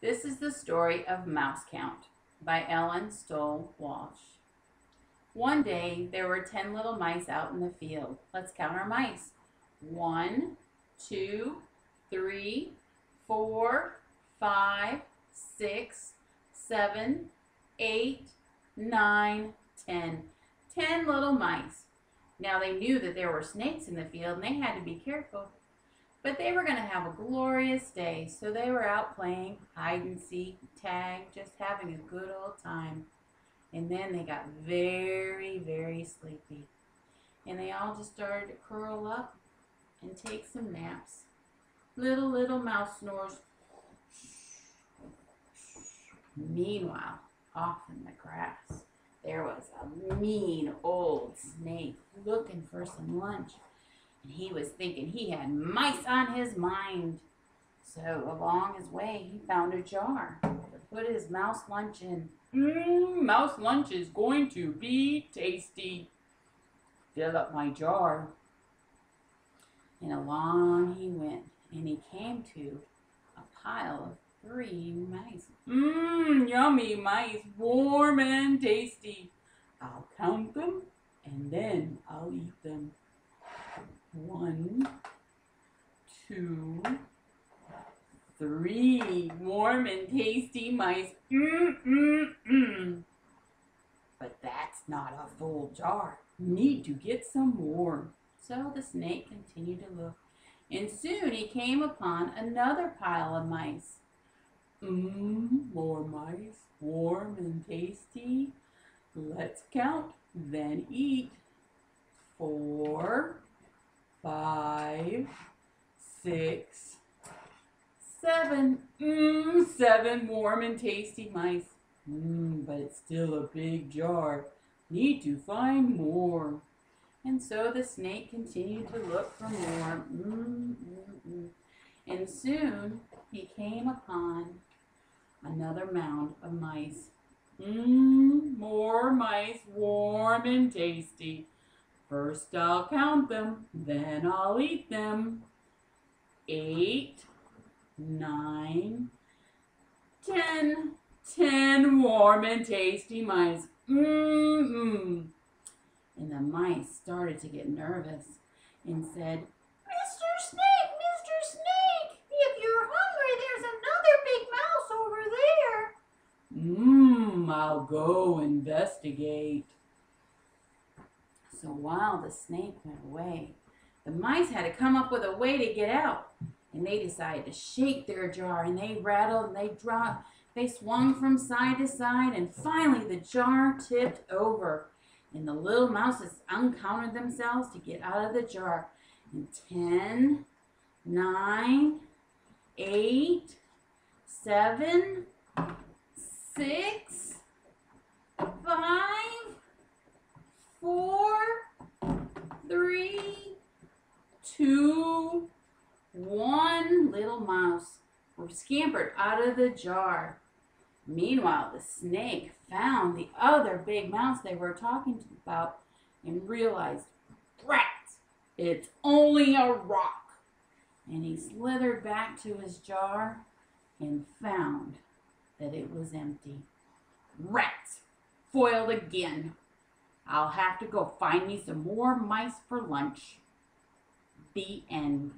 This is the story of Mouse Count by Ellen Stoll Walsh. One day there were 10 little mice out in the field. Let's count our mice. 1, 2, 3, 4, 5, 6, 7, 8, 9, 10. 10 little mice. Now they knew that there were snakes in the field and they had to be careful. But they were going to have a glorious day, so they were out playing hide and seek, tag, just having a good old time. And then they got very, very sleepy. And they all just started to curl up and take some naps. Little mouse snores. Meanwhile, off in the grass, there was a mean old snake looking for some lunch. And he was thinking he had mice on his mind. So along his way, he found a jar to put his mouse lunch in. Mouse lunch is going to be tasty. Fill up my jar. And along he went, and he came to a pile of 3 mice. Yummy mice, warm and tasty. I'll count them, and then I'll eat them. 1, 2, 3 warm and tasty mice. But that's not a full jar. Need to get some more. So the snake continued to look, and soon he came upon another pile of mice. More mice, warm and tasty. Let's count, then eat. 4, 5, 6, 7. 7 warm and tasty mice. But it's still a big jar. Need to find more. And so the snake continued to look for more. And soon he came upon another mound of mice. More mice, warm and tasty. First I'll count them, then I'll eat them. 8, 9, 10. 10 warm and tasty mice. And the mice started to get nervous and said, Mr. Snake, if you're hungry, there's another big mouse over there. I'll go investigate. So while the snake went away, the mice had to come up with a way to get out. And they decided to shake their jar, and they rattled, and they dropped, they swung from side to side, and finally the jar tipped over. And the little mouses uncounted themselves to get out of the jar. And 10, 9, 8, 7, 6, 5, 4, 3, 2, 1. Little mouse were scampered out of the jar. Meanwhile, the snake found the other big mouse they were talking about and realized, rats, it's only a rock. And he slithered back to his jar and found that it was empty. Rats, foiled again. I'll have to go find me some more mice for lunch. The end.